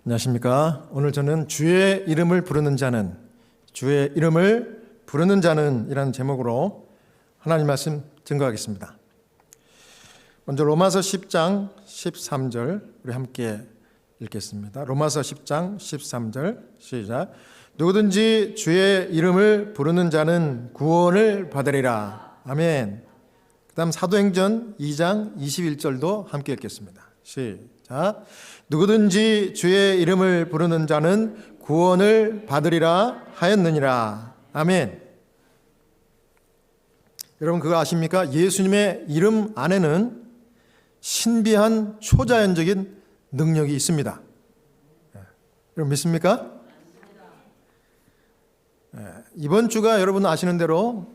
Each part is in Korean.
안녕하십니까. 오늘 저는 주의 이름을 부르는 자는 이라는 제목으로 하나님 말씀 증거하겠습니다. 먼저 로마서 10장 13절 우리 함께 읽겠습니다. 로마서 10장 13절 시작. 누구든지 주의 이름을 부르는 자는 구원을 받으리라. 아멘. 그 다음 사도행전 2장 21절도 함께 읽겠습니다. 시작. 누구든지 주의 이름을 부르는 자는 구원을 받으리라 하였느니라. 아멘. 여러분 그거 아십니까? 예수님의 이름 안에는 신비한 초자연적인 능력이 있습니다. 여러분 믿습니까? 이번 주가 여러분 아시는 대로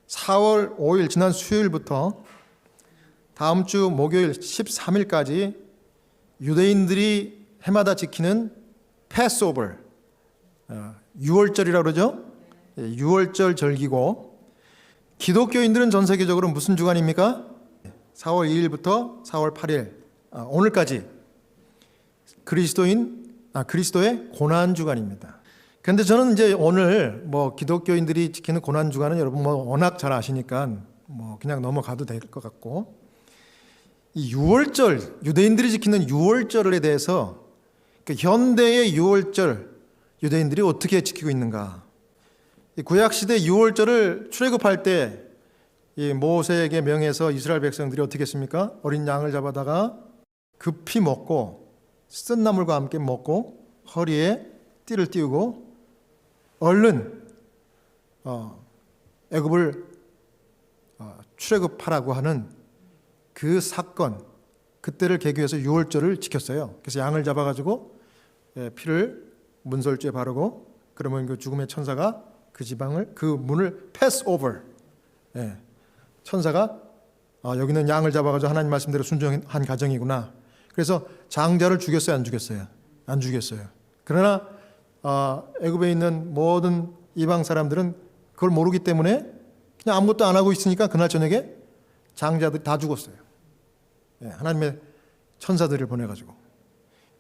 4월 5일 지난 수요일부터 다음 주 목요일 13일까지 유대인들이 해마다 지키는 패스오버, 유월절이라고 그러죠. 6월절 절기고, 기독교인들은 전 세계적으로 무슨 주간입니까? 4월 2일부터 4월 8일 오늘까지 그리스도의 고난 주간입니다. 그런데 저는 이제 오늘 기독교인들이 지키는 고난 주간은 여러분 워낙 잘 아시니까 그냥 넘어가도 될 것 같고, 이 유월절, 유대인들이 지키는 유월절에 대해서 현대의 유월절 유대인들이 어떻게 지키고 있는가? 구약시대 유월절을 출애굽할 때 이 모세에게 명해서 이스라엘 백성들이 어떻게 했습니까? 어린 양을 잡아다가 급히 먹고 쓴 나물과 함께 먹고 허리에 띠를 띄우고 얼른 애굽을 출애굽하라고 하는 그 사건, 그때를 계기해서 유월절을 지켰어요. 그래서 양을 잡아가지고 피를 문설주에 바르고, 그러면 그 죽음의 천사가 그 지방을, 그 문을 패스 오버, 천사가 여기는 양을 잡아가지고 하나님 말씀대로 순종한 가정이구나. 그래서 장자를 죽였어요, 안 죽였어요? 안 죽였어요. 그러나 애굽에 있는 모든 이방 사람들은 그걸 모르기 때문에 그냥 아무것도 안 하고 있으니까 그날 저녁에 장자들이 다 죽었어요. 하나님의 천사들을 보내가지고.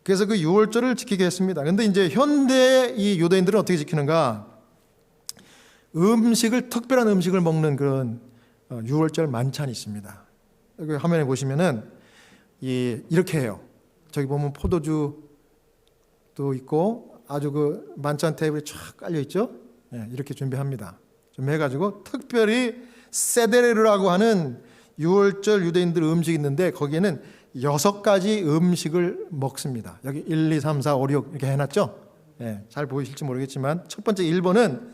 그래서 그 유월절을 지키게 했습니다. 그런데 이제 현대 이 유대인들은 어떻게 지키는가? 특별한 음식을 먹는 그런 유월절 만찬이 있습니다. 여기 화면에 보시면은 이렇게 해요. 저기 보면 포도주도 있고 아주 그 만찬 테이블이 쫙 깔려 있죠. 이렇게 준비합니다. 준비해가지고 특별히 세데르라고 하는 유월절 유대인들 음식이 있는데 거기에는 6가지 음식을 먹습니다. 여기 1, 2, 3, 4, 5, 6 이렇게 해놨죠. 잘 보이실지 모르겠지만 첫 번째 1번은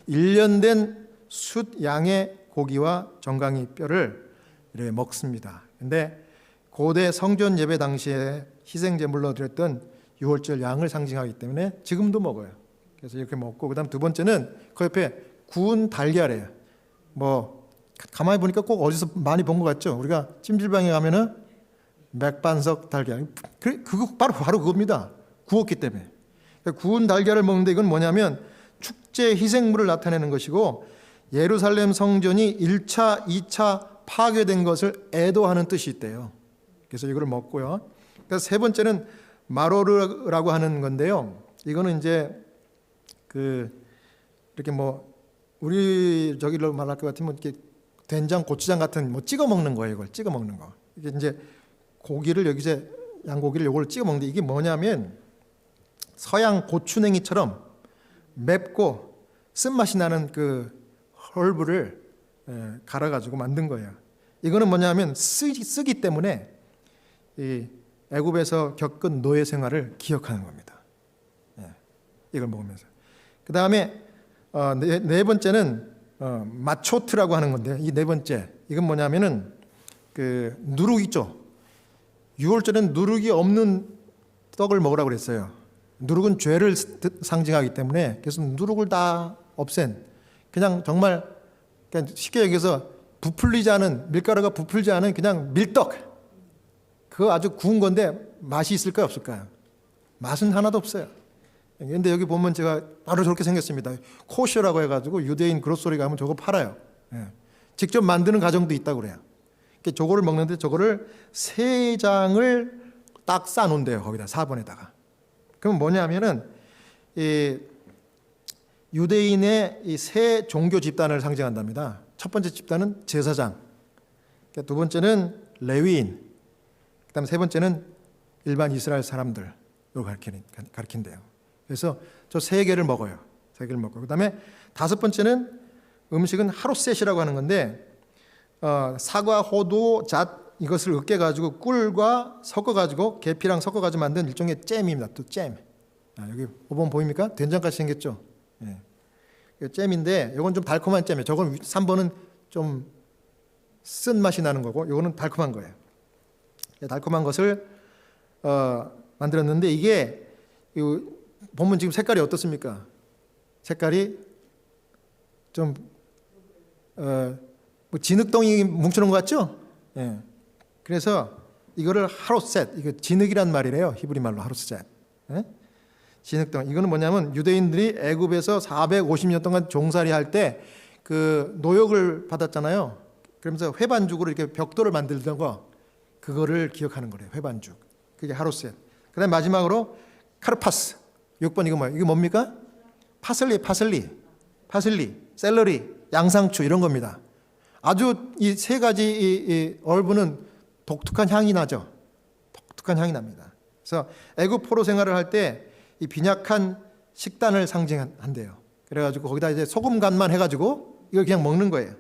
1년 된 숫 양의 고기와 정강이 뼈를 이렇게 먹습니다. 근데 고대 성전 예배 당시에 희생제물로 드렸던 유월절 양을 상징하기 때문에 지금도 먹어요. 그래서 이렇게 먹고, 그다음 두 번째는 그 옆에 구운 달걀이에요. 가만히 보니까 꼭 어디서 많이 본 것 같죠? 우리가 찜질방에 가면은 맥반석 달걀, 그거 바로 그겁니다. 구웠기 때문에. 그러니까 구운 달걀을 먹는데 이건 뭐냐면 축제 희생물을 나타내는 것이고, 예루살렘 성전이 1차, 2차 파괴된 것을 애도하는 뜻이 있대요. 그래서 이걸 먹고요. 그래서 세 번째는 마로르라고 하는 건데요. 이거는 이제 이렇게 우리 저기로 말할 것 같으면 이렇게 된장, 고추장 같은 찍어 먹는 거예요. 이걸 찍어 먹는 거. 이게 이제 고기를 여기서 양고기를 요걸 찍어 먹는데, 이게 뭐냐면 서양 고추냉이처럼 맵고 쓴맛이 나는 그 헐브를 갈아가지고 만든 거예요. 이거는 뭐냐면 쓰기 때문에 이 애굽에서 겪은 노예 생활을 기억하는 겁니다. 이걸 먹으면서. 그 다음에 네 번째는 마초트라고 하는 건데, 이 네 번째 이건 뭐냐면은 그 누룩 있죠. 유월절에는 누룩이 없는 떡을 먹으라고 그랬어요. 누룩은 죄를 상징하기 때문에, 그래서 누룩을 다 없앤, 그냥 정말 쉽게 얘기해서 부풀리지 않은, 밀가루가 부풀지 않은 그냥 밀떡. 그거 아주 구운 건데 맛이 있을까요, 없을까요? 맛은 하나도 없어요. 그런데 여기 보면 제가 바로 저렇게 생겼습니다. 코셔라고 해가지고 유대인 그로소리 가면 저거 팔아요. 직접 만드는 가정도 있다고 그래요. 저거를 먹는데 저거를 3장을 딱 싸놓은대요. 거기다 4번에다가 그럼 뭐냐면은 이 유대인의 이 세 종교 집단을 상징한답니다. 첫 번째 집단은 제사장, 두 번째는 레위인, 그다음 세 번째는 일반 이스라엘 사람들을 가리킨대요. 그래서 저 세 개를 먹어요. 세 개를 먹고 그다음에 다섯 번째는 음식은 하루셋이라고 하는 건데 사과, 호두, 잣 이것을 으깨 가지고 꿀과 섞어 가지고 계피랑 섞어 가지고 만든 일종의 잼입니다. 또 잼. 여기 5번 보입니까? 된장같이 생겼죠. 예. 잼인데 이건 좀 달콤한 잼이에요. 저건 3번은 좀 쓴 맛이 나는 거고 이거는 달콤한 거예요. 달콤한 것을 만들었는데 이게 보면 지금 색깔이 어떻습니까? 색깔이 좀 뭐 진흙덩이 뭉쳐놓은 것 같죠? 예. 그래서 이거를 하루셋, 이거 진흙이란 말이래요. 히브리 말로 하루셋. 예? 진흙덩이. 이거는 뭐냐면 유대인들이 애굽에서 450년 동안 종살이 할 때 그 노역을 받았잖아요. 그러면서 회반죽으로 이렇게 벽돌을 만들던 거, 그거를 기억하는 거래요. 회반죽. 그게 하루셋. 그다음 마지막으로 카르파스. 6번 이거 뭐예요? 이거 뭡니까? 파슬리, 샐러리, 양상추 이런 겁니다. 아주 이 세 가지 이 얼분은 독특한 향이 나죠. 독특한 향이 납니다. 그래서 애굽 포로 생활을 할 때 이 빈약한 식단을 상징한대요. 그래가지고 거기다 이제 소금 간만 해가지고 이걸 그냥 먹는 거예요.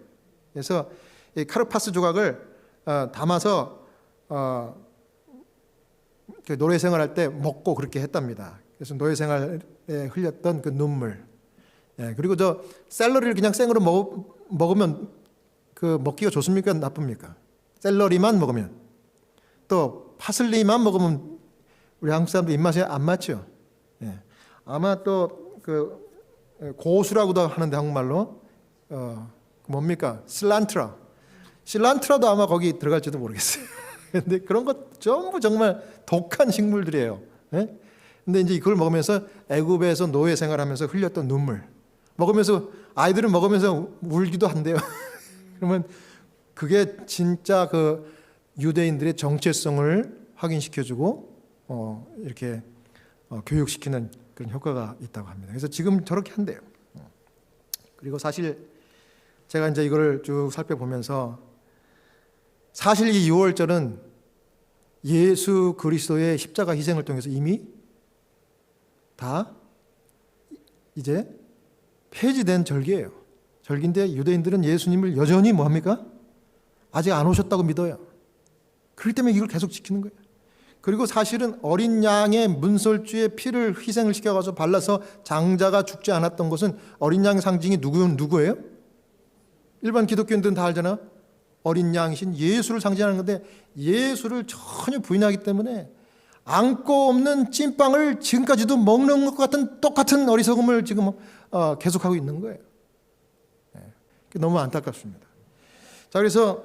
그래서 이 카르파스 조각을 담아서 노예 생활할 때 먹고 그렇게 했답니다. 그래서 노예 생활에 흘렸던 그 눈물. 예, 그리고 저 샐러리를 그냥 생으로 먹으면 그 먹기가 좋습니까? 나쁩니까? 샐러리만 먹으면, 또 파슬리만 먹으면 우리 한국 사람들 입맛에 안 맞죠. 예. 아마 또 그 고수라고도 하는데 한국말로 뭡니까? 실란트라도 아마 거기 들어갈지도 모르겠어요. 근데 그런 것 전부 정말 독한 식물들이에요. 예? 근데 이제 이걸 먹으면서 애굽에서 노예 생활하면서 흘렸던 눈물 먹으면서 아이들은 먹으면서 울기도 한대요. 그러면 그게 진짜 그 유대인들의 정체성을 확인시켜주고 이렇게 교육시키는 그런 효과가 있다고 합니다. 그래서 지금 저렇게 한대요. 그리고 사실 제가 이제 이걸 쭉 살펴보면서 사실 이 유월절은 예수 그리스도의 십자가 희생을 통해서 이미 다 이제 폐지된 절기예요. 절기인데 유대인들은 예수님을 여전히 뭐합니까? 아직 안 오셨다고 믿어요. 그렇기 때문에 이걸 계속 지키는 거예요. 그리고 사실은 어린 양의 문설주에 피를 희생을 시켜가지고 발라서 장자가 죽지 않았던 것은 어린 양의 상징이 누구예요? 일반 기독교인들은 다 알잖아요. 어린 양이신 예수를 상징하는 건데 예수를 전혀 부인하기 때문에 안고 없는 찐빵을 지금까지도 먹는 것 같은 똑같은 어리석음을 지금 계속하고 있는 거예요. 너무 안타깝습니다. 자, 그래서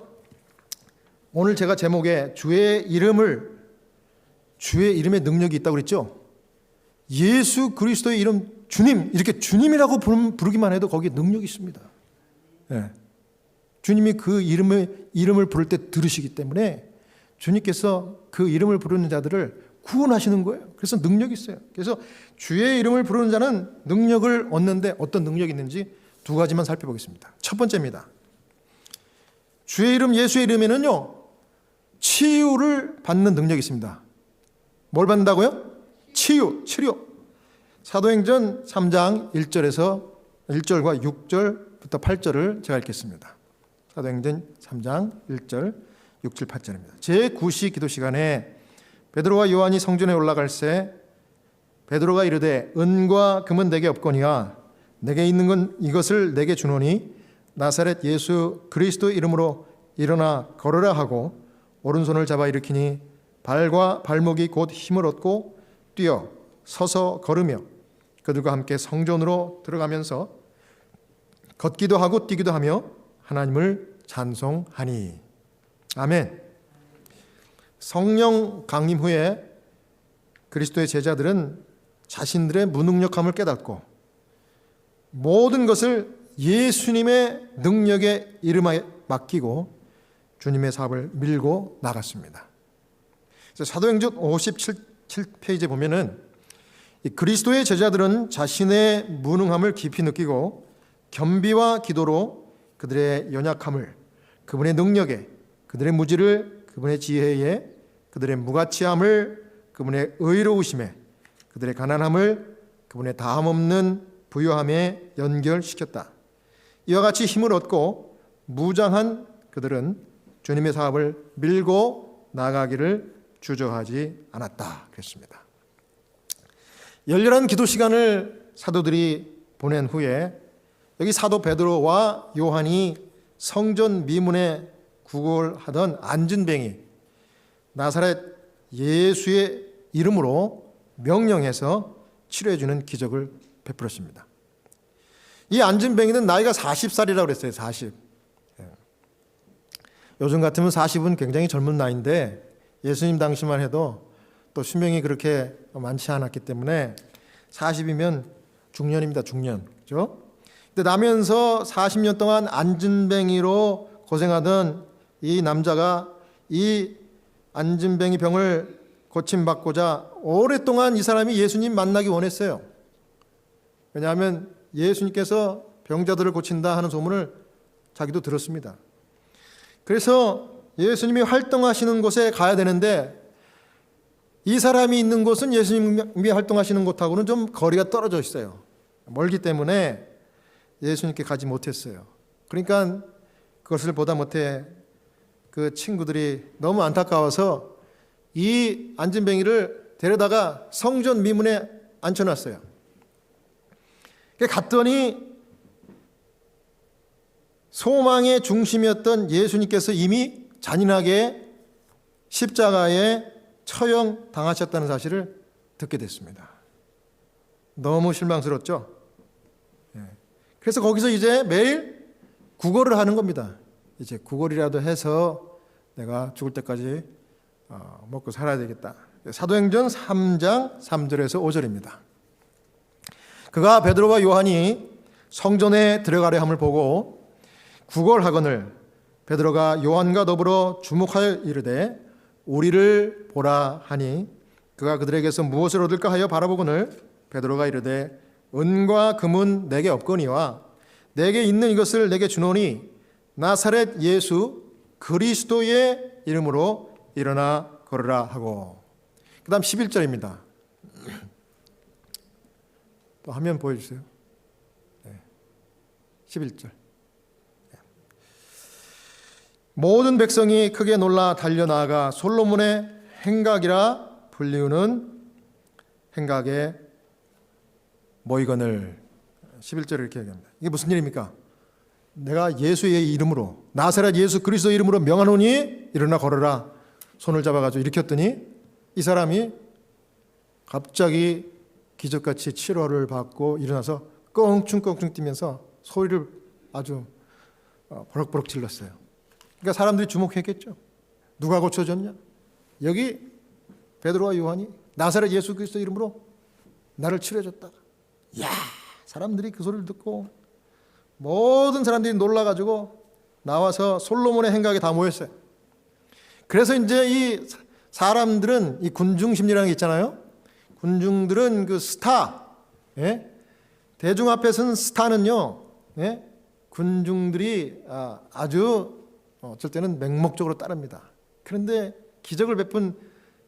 오늘 제가 제목에 주의 이름에 능력이 있다고 그랬죠. 예수 그리스도의 이름 주님, 이렇게 주님이라고 부르기만 해도 거기에 능력이 있습니다. 네. 주님이 그 이름을 부를 때 들으시기 때문에 주님께서 그 이름을 부르는 자들을 구원하시는 거예요. 그래서 능력이 있어요. 그래서 주의 이름을 부르는 자는 능력을 얻는데 어떤 능력이 있는지 두 가지만 살펴보겠습니다. 첫 번째입니다. 주의 이름 예수의 이름에는요, 치유를 받는 능력이 있습니다. 뭘 받는다고요? 치료. 사도행전 3장 1절과 6절부터 8절을 제가 읽겠습니다. 사도행전 3장 1절, 6, 7, 8절입니다. 제9시 기도 시간에 베드로와 요한이 성전에 올라갈새 베드로가 이르되 은과 금은 내게 없거니와 내게 있는 건 이것을 내게 주노니 나사렛 예수 그리스도 이름으로 일어나 걸으라 하고 오른손을 잡아 일으키니 발과 발목이 곧 힘을 얻고 뛰어 서서 걸으며 그들과 함께 성전으로 들어가면서 걷기도 하고 뛰기도 하며 하나님을 찬송하니. 아멘. 성령 강림 후에 그리스도의 제자들은 자신들의 무능력함을 깨닫고 모든 것을 예수님의 능력의 이름에 맡기고 주님의 사업을 밀고 나갔습니다. 사도행전 57페이지에 보면은 이 그리스도의 제자들은 자신의 무능함을 깊이 느끼고 겸비와 기도로 그들의 연약함을 그분의 능력에, 그들의 무지를 그분의 지혜에, 그들의 무가치함을 그분의 의로우심에, 그들의 가난함을 그분의 다함없는 부요함에 연결시켰다. 이와 같이 힘을 얻고 무장한 그들은 주님의 사업을 밀고 나가기를 주저하지 않았다 그랬습니다. 열렬한 기도 시간을 사도들이 보낸 후에 여기 사도 베드로와 요한이 성전 미문에 구걸하던 안진뱅이 나사렛 예수의 이름으로 명령해서 치료해주는 기적을 베풀었습니다. 이 안진뱅이는 나이가 40살이라고 그랬어요. 40. 요즘 같으면 40은 굉장히 젊은 나이인데 예수님 당시만 해도 또 수명이 그렇게 많지 않았기 때문에 40이면 중년입니다. 중년. 그렇죠? 근데 나면서 40년 동안 안진뱅이로 고생하던 이 남자가 이 안진뱅이 병을 고침받고자 오랫동안 이 사람이 예수님 만나기 원했어요. 왜냐하면 예수님께서 병자들을 고친다 하는 소문을 자기도 들었습니다. 그래서 예수님이 활동하시는 곳에 가야 되는데 이 사람이 있는 곳은 예수님이 활동하시는 곳하고는 좀 거리가 떨어져 있어요. 멀기 때문에 예수님께 가지 못했어요. 그러니까 그것을 보다 못해 그 친구들이 너무 안타까워서 이 안진뱅이를 데려다가 성전 미문에 앉혀놨어요. 갔더니 소망의 중심이었던 예수님께서 이미 잔인하게 십자가에 처형당하셨다는 사실을 듣게 됐습니다. 너무 실망스럽죠? 그래서 거기서 이제 매일 구걸을 하는 겁니다. 이제 구걸이라도 해서 내가 죽을 때까지 먹고 살아야 되겠다. 사도행전 3장 3절에서 5절입니다. 그가 베드로와 요한이 성전에 들어가려 함을 보고 구걸하거늘 베드로가 요한과 더불어 주목하여 이르되 우리를 보라 하니 그가 그들에게서 무엇을 얻을까 하여 바라보거늘 베드로가 이르되 은과 금은 내게 없거니와 내게 있는 이것을 내게 주노니 나사렛 예수 그리스도의 이름으로 일어나 걸으라 하고. 그 다음 11절입니다. 또 화면 보여주세요. 11절. 모든 백성이 크게 놀라 달려나가 솔로몬의 행각이라 불리우는 행각에 모이거늘. 11절을 이렇게 얘기합니다. 이게 무슨 일입니까? 내가 예수의 이름으로 나사렛 예수 그리스도 이름으로 명하노니 일어나 걸어라. 손을 잡아가지고 일으켰더니 이 사람이 갑자기 기적같이 치료를 받고 일어나서 껑충껑충 뛰면서 소리를 아주 버럭버럭 질렀어요. 그러니까 사람들이 주목했겠죠. 누가 고쳐졌냐? 여기 베드로와 요한이 나사렛 예수 그리스도 이름으로 나를 치료해줬다. 이야, 사람들이 그 소리를 듣고 모든 사람들이 놀라가지고 나와서 솔로몬의 행각에 다 모였어요. 그래서 이제 이 사람들은 이 군중 심리라는 게 있잖아요. 군중들은 그 스타, 대중 앞에 선 스타는요, 군중들이 아주 어쩔 때는 맹목적으로 따릅니다. 그런데 기적을 베푼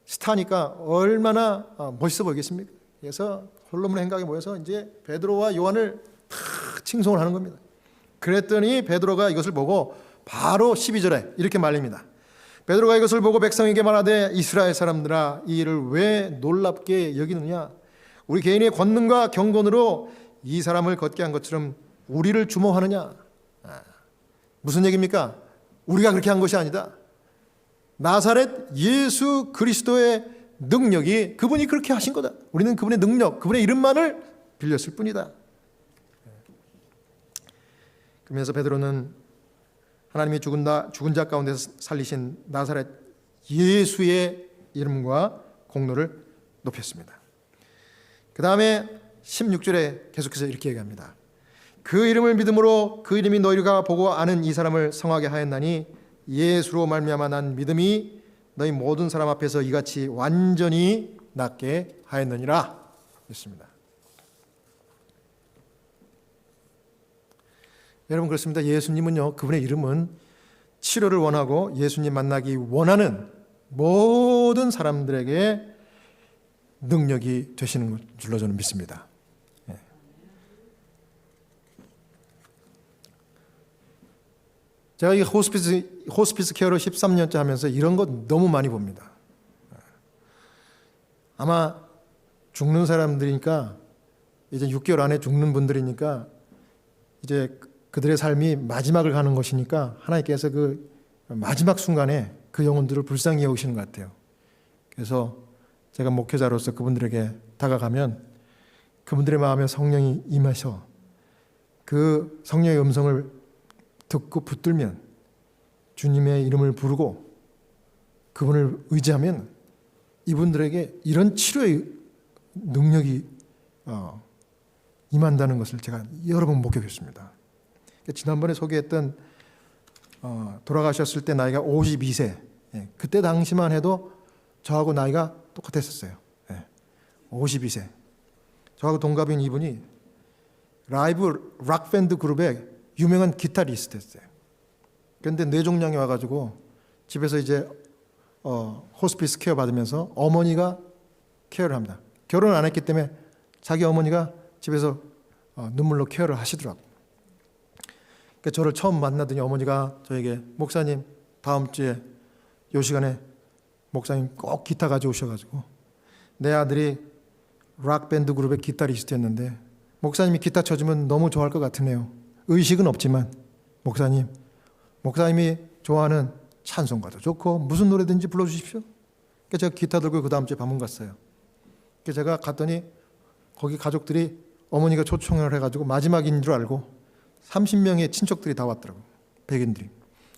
스타니까 얼마나 멋있어 보이겠습니까? 그래서 솔로몬의 행각에 모여서 이제 베드로와 요한을 탁 칭송을 하는 겁니다. 그랬더니 베드로가 이것을 보고 바로 12절에 이렇게 말립니다. 베드로가 이것을 보고 백성에게 말하되 이스라엘 사람들아 이 일을 왜 놀랍게 여기느냐? 우리 개인의 권능과 경건으로 이 사람을 걷게 한 것처럼 우리를 주목하느냐? 무슨 얘기입니까? 우리가 그렇게 한 것이 아니다. 나사렛 예수 그리스도의 능력이 그분이 그렇게 하신 거다. 우리는 그분의 능력, 그분의 이름만을 빌렸을 뿐이다. 그러면서 베드로는 하나님이 죽은 자 가운데서 살리신 나사렛 예수의 이름과 공로를 높였습니다. 그 다음에 16절에 계속해서 이렇게 얘기합니다. 그 이름을 믿음으로 그 이름이 너희가 보고 아는 이 사람을 성하게 하였나니 예수로 말미암아 난 믿음이 너희 모든 사람 앞에서 이같이 완전히 낫게 하였느니라. 있습니다. 여러분 그렇습니다. 예수님은요, 그분의 이름은 치료를 원하고 예수님 만나기 원하는 모든 사람들에게 능력이 되시는 줄로 저는 믿습니다. 예. 제가 이 호스피스 케어를 13년째 하면서 이런 거 너무 많이 봅니다. 아마 죽는 사람들이니까 이제 6개월 안에 죽는 분들이니까 이제 그들의 삶이 마지막을 가는 것이니까 하나님께서 그 마지막 순간에 그 영혼들을 불쌍히 여기시는 것 같아요. 그래서 제가 목회자로서 그분들에게 다가가면 그분들의 마음에 성령이 임하셔 그 성령의 음성을 듣고 붙들면 주님의 이름을 부르고 그분을 의지하면 이분들에게 이런 치료의 능력이 임한다는 것을 제가 여러 번 목격했습니다. 지난번에 소개했던 돌아가셨을 때 나이가 52세 그때 당시만 해도 저하고 나이가 똑같았었어요. 52세 저하고 동갑인 이분이 라이브 락밴드 그룹의 유명한 기타리스트였어요. 그런데 뇌종양이 와가지고 집에서 이제 호스피스 케어 받으면서 어머니가 케어를 합니다. 결혼을 안 했기 때문에 자기 어머니가 집에서 눈물로 케어를 하시더라고요. 그러니까 저를 처음 만나더니 어머니가 저에게 목사님 다음 주에 요 시간에 목사님 꼭 기타 가져오셔가지고 내 아들이 락밴드 그룹의 기타리스트였는데 목사님이 기타 쳐주면 너무 좋아할 것 같으네요. 의식은 없지만 목사님이 좋아하는 찬송가도 좋고 무슨 노래든지 불러주십시오. 그러니까 제가 기타 들고 그 다음 주에 방문 갔어요. 그래서 제가 갔더니 거기 가족들이 어머니가 초청을 해가지고 마지막인 줄 알고 30명의 친척들이 다 왔더라고요. 백인들이.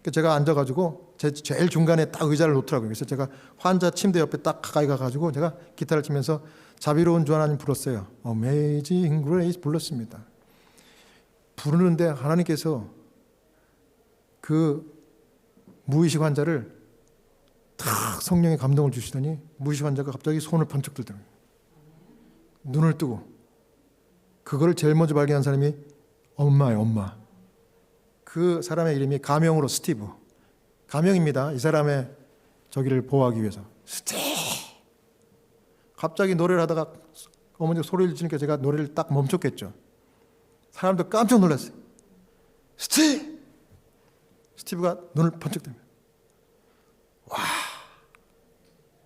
그래서 제가 앉아가지고 제일 중간에 딱 의자를 놓더라고요. 그래서 제가 환자 침대 옆에 딱 가까이 가가지고 제가 기타를 치면서 자비로운 주 하나님 불렀어요. Amazing Grace 불렀습니다. 부르는데 하나님께서 그 무의식 환자를 탁 성령의 감동을 주시더니 무의식 환자가 갑자기 손을 번쩍 들더라고요. 눈을 뜨고 그걸 제일 먼저 발견한 사람이 엄마예요. 엄마. 그 사람의 이름이 가명으로 스티브. 가명입니다. 이 사람의 저기를 보호하기 위해서. 스티브. 갑자기 노래를 하다가 어머니가 소리를 지르니까 제가 노래를 딱 멈췄겠죠. 사람들 깜짝 놀랐어요. 스티브! 스티브가 눈을 번쩍 뜹니다. 와.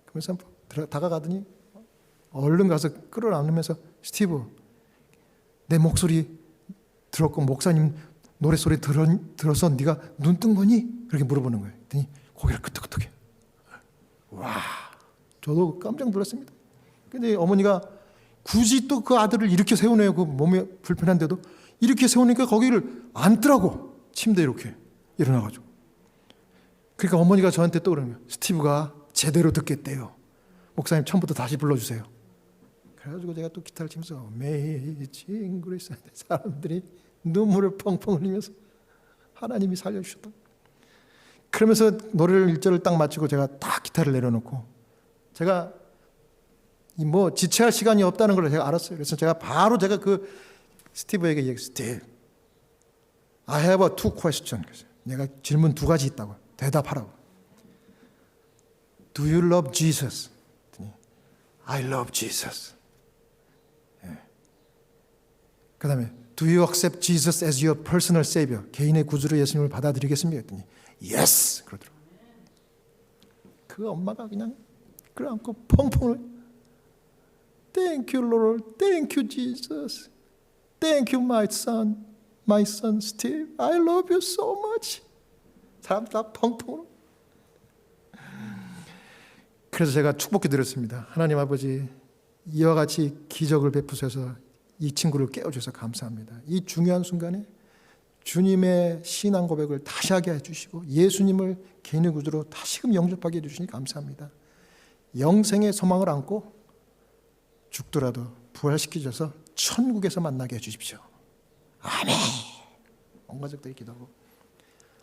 그러면서 다가가더니 얼른 가서 끌어안으면서 스티브, 내 목소리 들었고 목사님 노래소리 들어서 네가 눈 뜬 거니? 그렇게 물어보는 거예요. 그랬더니 고개를 끄덕끄덕해. 와, 저도 깜짝 놀랐습니다. 근데 어머니가 굳이 또 그 아들을 이렇게 세우네요. 그 몸이 불편한데도 이렇게 세우니까 거기를 앉더라고. 침대에 이렇게 일어나가지고. 그러니까 어머니가 저한테 또 그러는 거예요. 스티브가 제대로 듣겠대요. 목사님 처음부터 다시 불러주세요. 그래가지고 제가 또 기타를 치면서 Amazing Grace 사람들이 눈물을 펑펑 흘리면서 하나님이 살려주셨다. 그러면서 노래를 1절을 딱 마치고 제가 딱 기타를 내려놓고 제가 뭐 지체할 시간이 없다는 걸 제가 알았어요. 그래서 제가 바로 그 스티브에게 얘기했어요. 스티브, I have a two question. 내가 질문 2가지 있다고. 대답하라고. Do you love Jesus? I love Jesus. 그 다음에 Do you accept Jesus as your personal savior? 개인의 구주로 예수님을 받아들이겠습니까? 했더니 Yes! 그러더라고요. 그 엄마가 그냥 끌어안고 펑펑 Thank you, Lord. Thank you, Jesus. Thank you, my son Steve. I love you so much. 사람들 다 펑펑. 그래서 제가 축복해 드렸습니다. 하나님 아버지, 이와 같이 기적을 베푸셔서 이 친구를 깨워주셔서 감사합니다. 이 중요한 순간에 주님의 신앙 고백을 다시 하게 해주시고 예수님을 개인의 구주로 다시금 영접하게 해주시니 감사합니다. 영생의 소망을 안고 죽더라도 부활시키셔서 천국에서 만나게 해주십시오. 아멘. 온 가족들이 기도하고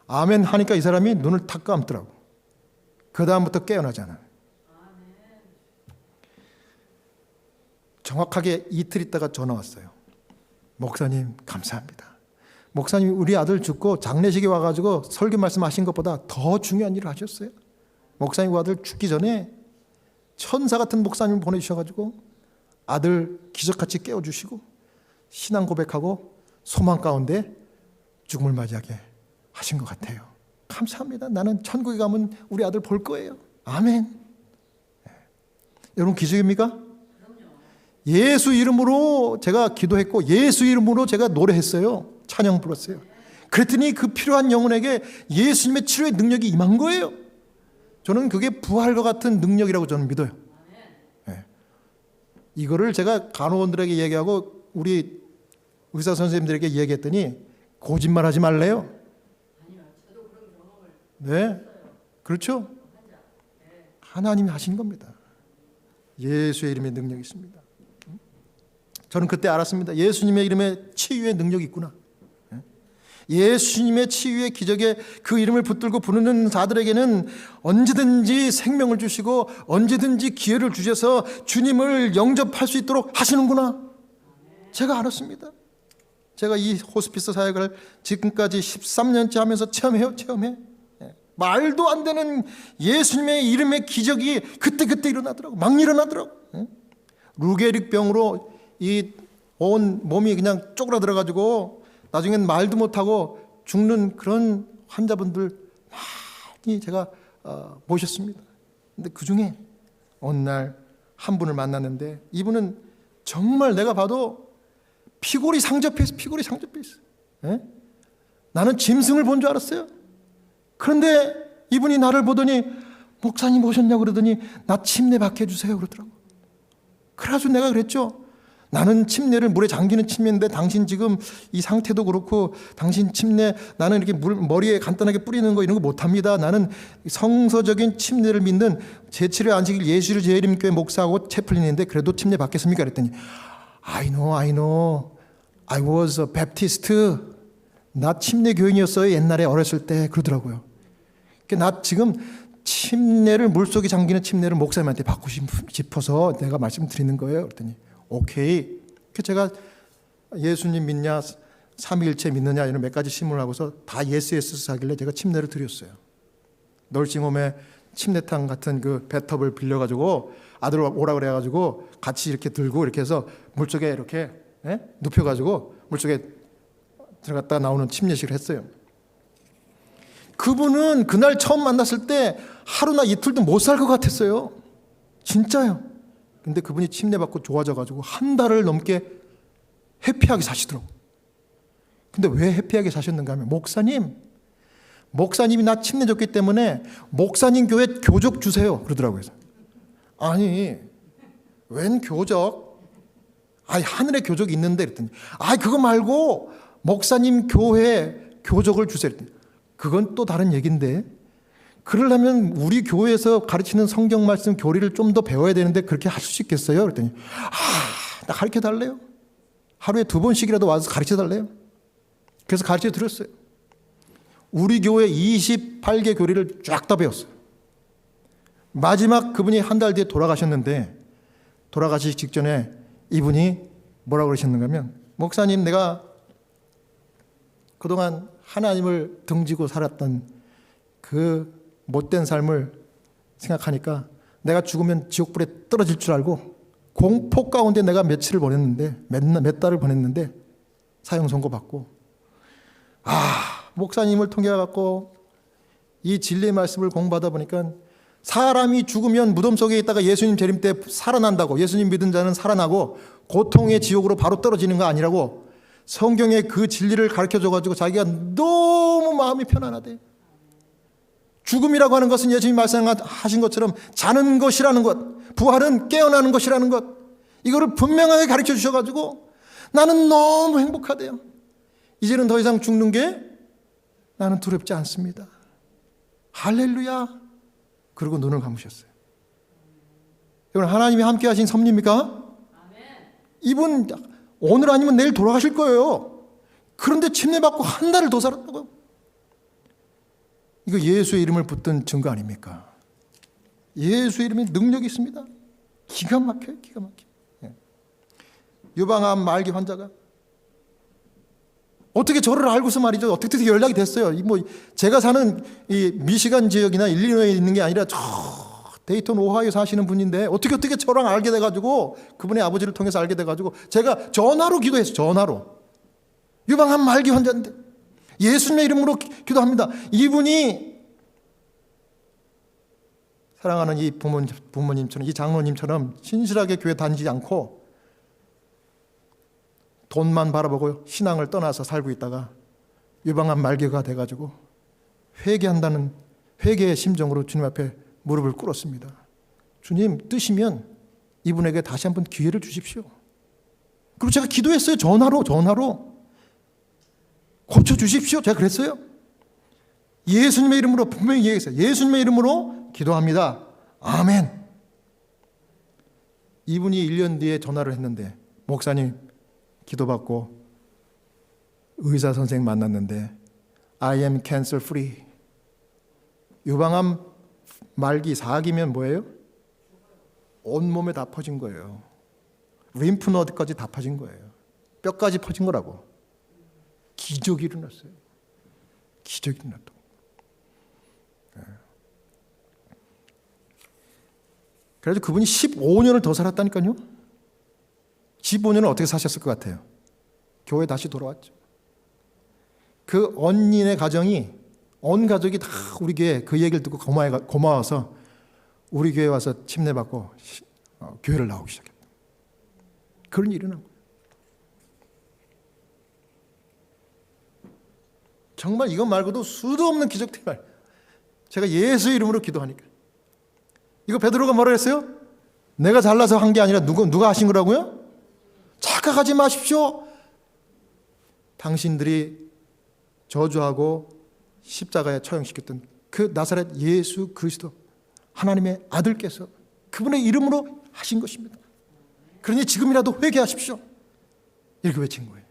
아멘 하니까 이 사람이 눈을 탁 감더라고. 그 다음부터 깨어나잖아요. 정확하게 이틀 있다가 전화 왔어요. 목사님 감사합니다. 목사님 우리 아들 죽고 장례식에 와가지고 설교 말씀하신 것보다 더 중요한 일을 하셨어요. 목사님 그 아들 죽기 전에 천사 같은 목사님을 보내주셔가지고 아들 기적같이 깨워주시고 신앙 고백하고 소망 가운데 죽음을 맞이하게 하신 것 같아요. 감사합니다. 나는 천국에 가면 우리 아들 볼 거예요. 아멘. 여러분 기적입니까? 예수 이름으로 제가 기도했고 예수 이름으로 제가 노래했어요. 찬양 불렀어요. 그랬더니 그 필요한 영혼에게 예수님의 치료의 능력이 임한 거예요. 저는 그게 부활과 같은 능력이라고 저는 믿어요. 네. 이거를 제가 간호원들에게 얘기하고 우리 의사 선생님들에게 얘기했더니 거짓말하지 말래요. 네, 그렇죠. 하나님이 하신 겁니다. 예수의 이름에 능력이 있습니다. 저는 그때 알았습니다. 예수님의 이름에 치유의 능력이 있구나. 예수님의 치유의 기적에 그 이름을 붙들고 부르는 자들에게는 언제든지 생명을 주시고 언제든지 기회를 주셔서 주님을 영접할 수 있도록 하시는구나. 제가 알았습니다. 제가 이 호스피스 사역을 지금까지 13년째 하면서 체험해. 말도 안 되는 예수님의 이름의 기적이 그때 일어나더라고. 막 일어나더라고. 루게릭병으로 이 온 몸이 그냥 쪼그라들어가지고 나중엔 말도 못하고 죽는 그런 환자분들 많이 제가 모셨습니다. 근데 그 중에 어느 날 한 분을 만났는데 이분은 정말 내가 봐도 피골이 상접해 있어. 예? 나는 짐승을 본 줄 알았어요. 그런데 이분이 나를 보더니 목사님 오셨냐고 그러더니 나 침례 받게 해주세요 그러더라고. 그래가지고 내가 그랬죠. 나는 침례를 물에 잠기는 침례인데 당신 지금 이 상태도 그렇고 당신 침례 나는 이렇게 머리에 간단하게 뿌리는 거 이런 거 못합니다. 나는 성서적인 침례를 믿는 제7회 안식일 예수를 재림교회 목사하고 채플린인데 그래도 침례 받겠습니까? 그랬더니 I know I was a Baptist. 나 침례 교인이었어요 옛날에 어렸을 때 그러더라고요. 나 지금 침례를 물속에 잠기는 침례를 목사님한테 받고 싶어서 내가 말씀드리는 거예요. 그랬더니 오케이. 제가 예수님 믿냐 삼위일체 믿느냐 이런 몇 가지 질문을 하고서 다 예스 하길래 제가 침례를 드렸어요. 널싱홈에 침례탕 같은 그 배텁을 빌려가지고 아들 오라 그래가지고 같이 이렇게 들고 이렇게 해서 물속에 이렇게 눕혀가지고 물속에 들어갔다 나오는 침례식을 했어요. 그분은 그날 처음 만났을 때 하루나 이틀도 못 살 것 같았어요. 진짜요. 근데 그분이 침례받고 좋아져가지고 한 달을 넘게 해피하게 사시더라고. 근데 왜 해피하게 사셨는가 하면 목사님이 나 침례 줬기 때문에 목사님 교회 교적 주세요 그러더라고요. 아니 웬 교적? 아니 하늘에 교적이 있는데 그랬더니 그거 말고 목사님 교회 교적을 주세요. 그건 또 다른 얘기인데 그러려면 우리 교회에서 가르치는 성경 말씀 교리를 좀 더 배워야 되는데 그렇게 할 수 있겠어요? 그랬더니 나 가르쳐 달래요. 하루에 2번씩이라도 와서 가르쳐 달래요. 그래서 가르쳐 드렸어요. 우리 교회 28개 교리를 쫙 다 배웠어요. 마지막 그분이 한 달 뒤에 돌아가셨는데 돌아가시기 직전에 이분이 뭐라고 그러셨는가 하면 목사님 내가 그동안 하나님을 등지고 살았던 그 못된 삶을 생각하니까 내가 죽으면 지옥불에 떨어질 줄 알고 공포 가운데 내가 며칠을 보냈는데 몇 달을 보냈는데 사형 선고받고 목사님을 통해 갖고 이 진리의 말씀을 공부하다 보니까 사람이 죽으면 무덤 속에 있다가 예수님 재림 때 살아난다고 예수님 믿은 자는 살아나고 고통의 지옥으로 바로 떨어지는 거 아니라고 성경의 그 진리를 가르쳐줘가지고 자기가 너무 마음이 편안하대. 죽음이라고 하는 것은 예수님이 말씀하신 것처럼 자는 것이라는 것, 부활은 깨어나는 것이라는 것, 이거를 분명하게 가르쳐 주셔가지고 나는 너무 행복하대요. 이제는 더 이상 죽는 게 나는 두렵지 않습니다. 할렐루야. 그리고 눈을 감으셨어요. 여러분 하나님이 함께 하신 섭리입니까? 이분 오늘 아니면 내일 돌아가실 거예요. 그런데 침례받고 한 달을 더 살았다고요. 이거 예수의 이름을 붙든 증거 아닙니까? 예수의 이름에 능력이 있습니다. 기가 막혀요. 기가 막혀요. 유방암 말기 환자가. 어떻게 저를 알고서 말이죠. 어떻게 연락이 됐어요. 제가 사는 이 미시간 지역이나 일리노이에 있는 게 아니라 저 데이턴 오하이오 사시는 분인데 어떻게 저랑 알게 돼가지고 그분의 아버지를 통해서 알게 돼가지고 제가 전화로 기도했어요. 전화로. 유방암 말기 환자인데 예수님의 이름으로 기도합니다. 이분이 사랑하는 이 부모님처럼 이 장로님처럼 신실하게 교회 다니지 않고 돈만 바라보고 신앙을 떠나서 살고 있다가 유방암 말기가 돼가지고 회개한다는 회개의 심정으로 주님 앞에 무릎을 꿇었습니다. 주님 뜨시면 이분에게 다시 한번 기회를 주십시오. 그리고 제가 기도했어요. 전화로 고쳐주십시오. 제가 그랬어요. 예수님의 이름으로 분명히 얘기했어요. 예수님의 이름으로 기도합니다. 아멘. 이분이 1년 뒤에 전화를 했는데 목사님 기도받고 의사 선생님 만났는데 I am cancer free. 유방암 말기 4기면 뭐예요? 온몸에 다 퍼진 거예요. 림프노드까지 다 퍼진 거예요. 뼈까지 퍼진 거라고. 기적이 일어났어요. 기적이 일어났다고. 그래서 그분이 15년을 더 살았다니까요. 15년을 어떻게 사셨을 것 같아요? 교회 다시 돌아왔죠. 그 언니네 가정이 온 가족이 다 우리 교회 그 얘기를 듣고 고마워서 우리 교회 와서 침례받고 교회를 나오기 시작했다. 그런 일이 일어난 거예요. 정말 이것 말고도 수도 없는 기적들 말. 제가 예수의 이름으로 기도하니까. 이거 베드로가 뭐라 했어요? 내가 잘나서 한 게 아니라 누가 하신 거라고요? 착각하지 마십시오. 당신들이 저주하고 십자가에 처형시켰던 그 나사렛 예수 그리스도 하나님의 아들께서 그분의 이름으로 하신 것입니다. 그러니 지금이라도 회개하십시오. 이렇게 외친 거예요.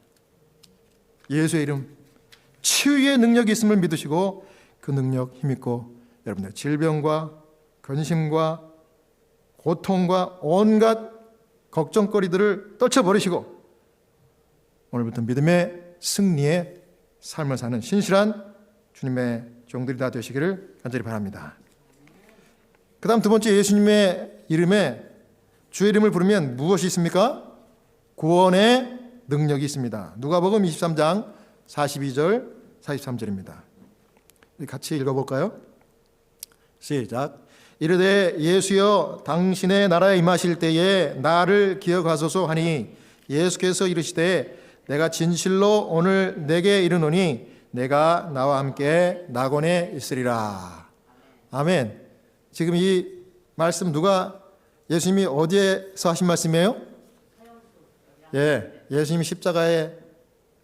예수의 이름 치유의 능력이 있음을 믿으시고 그 능력 힘있고 여러분들 질병과 근심과 고통과 온갖 걱정거리들을 떨쳐버리시고 오늘부터 믿음의 승리의 삶을 사는 신실한 주님의 종들이 다 되시기를 간절히 바랍니다. 그 다음 두 번째, 예수님의 이름에 주의 이름을 부르면 무엇이 있습니까? 구원의 능력이 있습니다. 누가복음 23장 42절 43절입니다. 같이 읽어볼까요? 시작. 이르되 예수여 당신의 나라에 임하실 때에 나를 기억하소서 하니 예수께서 이르시되 내가 진실로 오늘 내게 이르노니 내가 나와 함께 낙원에 있으리라. 아멘. 지금 이 말씀 예수님이 어디에서 하신 말씀이에요? 예수님이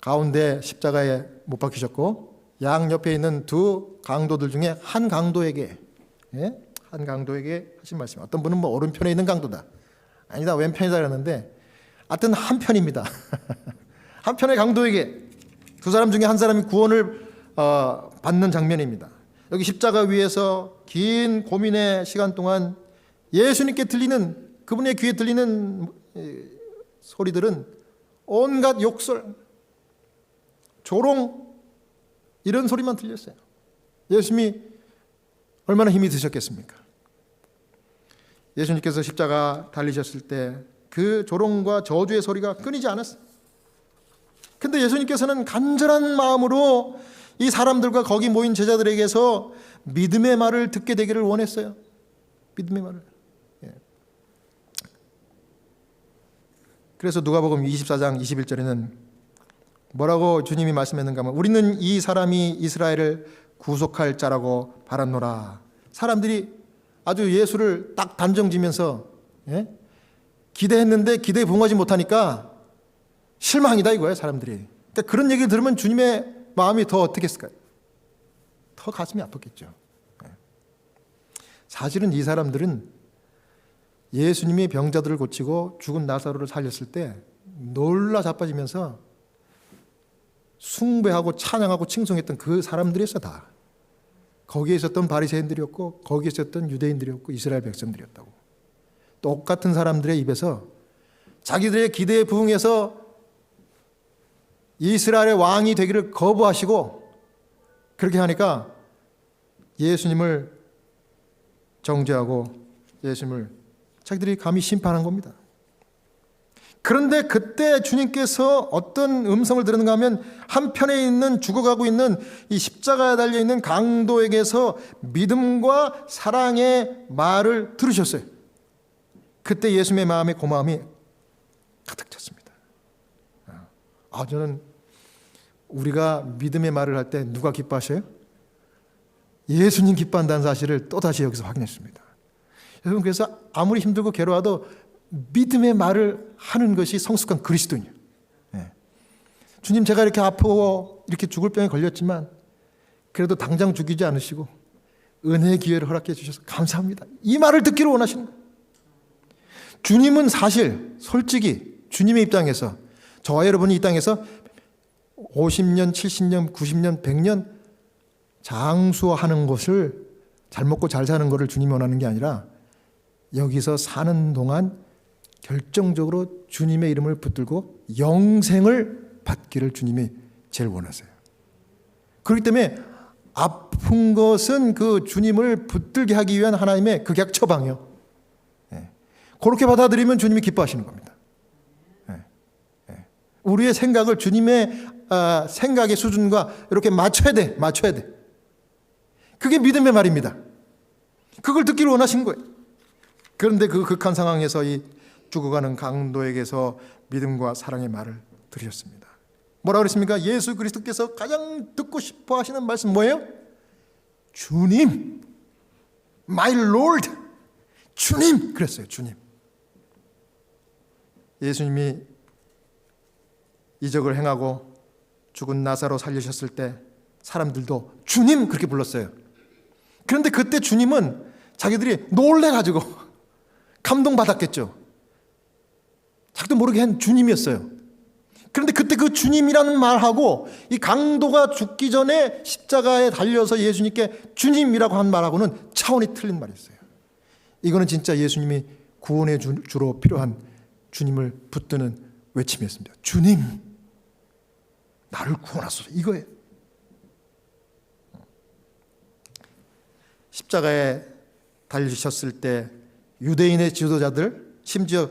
가운데 십자가에 못 박히셨고 양 옆에 있는 두 강도들 중에 한 강도에게 하신 말씀. 어떤 분은 오른편에 있는 강도다. 아니다, 왼편이다 그러는데 하여튼 한 편입니다. 한 편의 강도에게 두 사람 중에 한 사람이 구원을 받는 장면입니다. 여기 십자가 위에서 긴 고민의 시간 동안 예수님께 들리는 그분의 귀에 들리는 소리들은 온갖 욕설, 조롱 이런 소리만 들렸어요. 예수님이 얼마나 힘이 드셨겠습니까? 예수님께서 십자가 달리셨을 때 그 조롱과 저주의 소리가 끊이지 않았어요. 근데 예수님께서는 간절한 마음으로 이 사람들과 거기 모인 제자들에게서 믿음의 말을 듣게 되기를 원했어요. 믿음의 말을. 그래서 누가복음 24장 21절에는 뭐라고 주님이 말씀했는가 하면 우리는 이 사람이 이스라엘을 구속할 자라고 바랐노라. 사람들이 아주 예수를 딱 단정지면서 기대했는데 기대에 부응하지 못하니까 실망이다 이거예요, 사람들이. 그러니까 그런 얘기를 들으면 주님의 마음이 더 어떻게 했을까요? 더 가슴이 아팠겠죠. 사실은 이 사람들은 예수님이 병자들을 고치고 죽은 나사로를 살렸을 때 놀라 자빠지면서 숭배하고 찬양하고 칭송했던 그 사람들이었어. 다 거기에 있었던 바리새인들이었고 거기에 있었던 유대인들이었고 이스라엘 백성들이었다고. 똑같은 사람들의 입에서 자기들의 기대에 부응해서 이스라엘의 왕이 되기를 거부하시고 그렇게 하니까 예수님을 정죄하고 예수님을 자기들이 감히 심판한 겁니다. 그런데 그때 주님께서 어떤 음성을 들었는가 하면 한편에 있는 죽어가고 있는 이 십자가에 달려있는 강도에게서 믿음과 사랑의 말을 들으셨어요. 그때 예수님의 마음에 고마움이 가득 찼습니다. 저는 우리가 믿음의 말을 할 때 누가 기뻐하셔요? 예수님 기뻐한다는 사실을 또다시 여기서 확인했습니다. 여러분, 그래서 아무리 힘들고 괴로워도 믿음의 말을 하는 것이 성숙한 그리스도인이에요. 주님, 제가 이렇게 아프고 이렇게 죽을 병에 걸렸지만 그래도 당장 죽이지 않으시고 은혜의 기회를 허락해 주셔서 감사합니다. 이 말을 듣기를 원하시는 거예요. 주님은 사실 솔직히 주님의 입장에서 저와 여러분이 이 땅에서 50년, 70년, 90년, 100년 장수하는 것을 잘 먹고 잘 사는 것을 주님이 원하는 게 아니라 여기서 사는 동안 결정적으로 주님의 이름을 붙들고 영생을 받기를 주님이 제일 원하세요. 그렇기 때문에 아픈 것은 그 주님을 붙들게 하기 위한 하나님의 극약 처방이요. 그렇게 받아들이면 주님이 기뻐하시는 겁니다. 우리의 생각을 주님의 생각의 수준과 이렇게 맞춰야 돼. 그게 믿음의 말입니다. 그걸 듣기를 원하신 거예요. 그런데 그 극한 상황에서 이 죽어가는 강도에게서 믿음과 사랑의 말을 들으셨습니다. 뭐라고 그랬습니까? 예수 그리스도께서 가장 듣고 싶어 하시는 말씀 뭐예요? 주님, my Lord, 주님 그랬어요. 주님. 예수님이 이적을 행하고 죽은 나사로 살리셨을 때 사람들도 주님 그렇게 불렀어요. 그런데 그때 주님은 자기들이 놀래가지고 감동받았겠죠. 자기도 모르게 한 주님이었어요. 그런데 그때 그 주님이라는 말하고 이 강도가 죽기 전에 십자가에 달려서 예수님께 주님이라고 한 말하고는 차원이 틀린 말이었어요. 이거는 진짜 예수님이 구원의 주로 필요한 주님을 붙드는 외침이었습니다. 주님, 나를 구원하소서, 이거예요. 십자가에 달리셨을 때 유대인의 지도자들, 심지어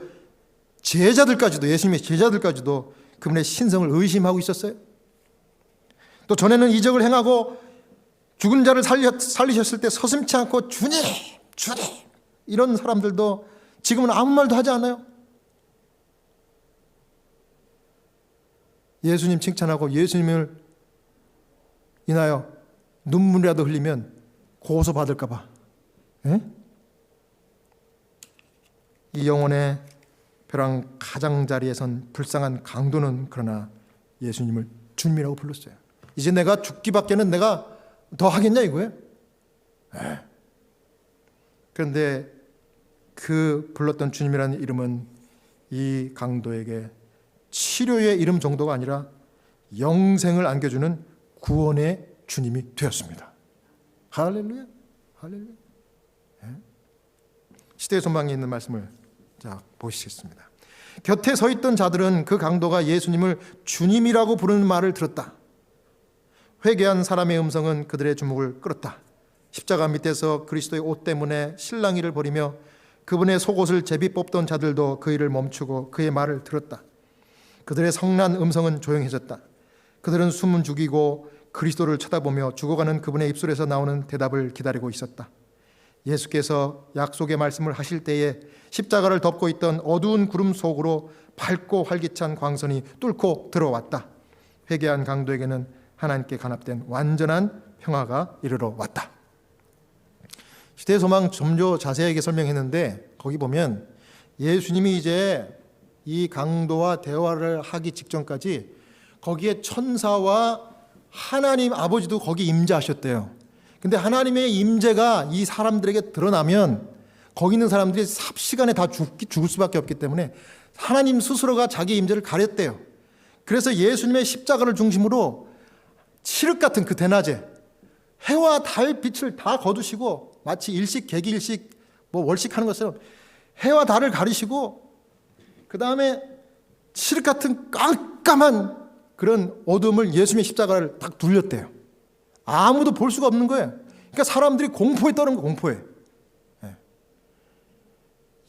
제자들까지도, 예수님의 제자들까지도 그분의 신성을 의심하고 있었어요. 또 전에는 이적을 행하고 죽은 자를 살리셨을 때 서슴지 않고 주님, 주님 이런 사람들도 지금은 아무 말도 하지 않아요. 예수님 칭찬하고 예수님을 인하여 눈물이라도 흘리면 고소받을까 봐. 이 영혼의 벼랑 가장자리에 선 불쌍한 강도는 그러나 예수님을 주님이라고 불렀어요. 이제 내가 죽기밖에는 내가 더 하겠냐 이거예요. 그런데 그 불렀던 주님이라는 이름은 이 강도에게 치료의 이름 정도가 아니라 영생을 안겨주는 구원의 주님이 되었습니다. 할렐루야, 할렐루야. 시대의 소망이 있는 말씀을 보시겠습니다. 곁에 서 있던 자들은 그 강도가 예수님을 주님이라고 부르는 말을 들었다. 회개한 사람의 음성은 그들의 주목을 끌었다. 십자가 밑에서 그리스도의 옷 때문에 실랑이를 벌이며 그분의 속옷을 제비 뽑던 자들도 그 일을 멈추고 그의 말을 들었다. 그들의 성난 음성은 조용해졌다. 그들은 숨은 죽이고 그리스도를 쳐다보며 죽어가는 그분의 입술에서 나오는 대답을 기다리고 있었다. 예수께서 약속의 말씀을 하실 때에 십자가를 덮고 있던 어두운 구름 속으로 밝고 활기찬 광선이 뚫고 들어왔다. 회개한 강도에게는 하나님께 간합된 완전한 평화가 이르러 왔다. 시대의 소망 좀 더 자세하게 설명했는데 거기 보면 예수님이 이제 이 강도와 대화를 하기 직전까지 거기에 천사와 하나님 아버지도 거기 임재하셨대요. 근데 하나님의 임재가 이 사람들에게 드러나면 거기 있는 사람들이 삽시간에 다 죽을 수밖에 없기 때문에 하나님 스스로가 자기 임재를 가렸대요. 그래서 예수님의 십자가를 중심으로 칠흑 같은 그 대낮에 해와 달 빛을 다 거두시고 마치 일식, 개기일식, 월식하는 것처럼 해와 달을 가리시고 그 다음에 칠흑 같은 깜깜한 그런 어둠을 예수님의 십자가를 딱 둘렸대요. 아무도 볼 수가 없는 거예요. 그러니까 사람들이 공포에 떠는 거예요. 공포에.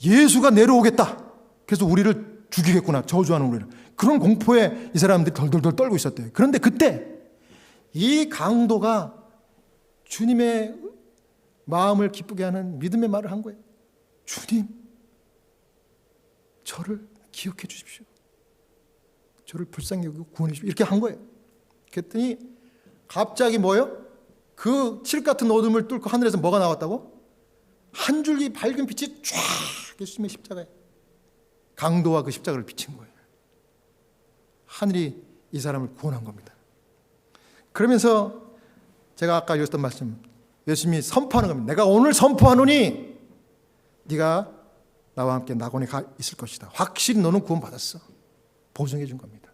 예수가 내려오겠다. 그래서 우리를 죽이겠구나. 저주하는 우리를. 그런 공포에 이 사람들이 덜덜덜 떨고 있었대요. 그런데 그때 이 강도가 주님의 마음을 기쁘게 하는 믿음의 말을 한 거예요. 주님, 저를 기억해 주십시오. 저를 불쌍히 여기고 구원해 주십시오. 이렇게 한 거예요. 그랬더니 갑자기 뭐예요? 그 칠흑 같은 어둠을 뚫고 하늘에서 뭐가 나왔다고? 한 줄기 밝은 빛이 쫙 예수님의 십자가에 강도와 그 십자가를 비친 거예요. 하늘이 이 사람을 구원한 겁니다. 그러면서 제가 아까 읽었던 말씀, 예수님이 선포하는 겁니다. 내가 오늘 선포하노니 네가 나와 함께 낙원에 가 있을 것이다. 확실히 너는 구원받았어. 보증해 준 겁니다.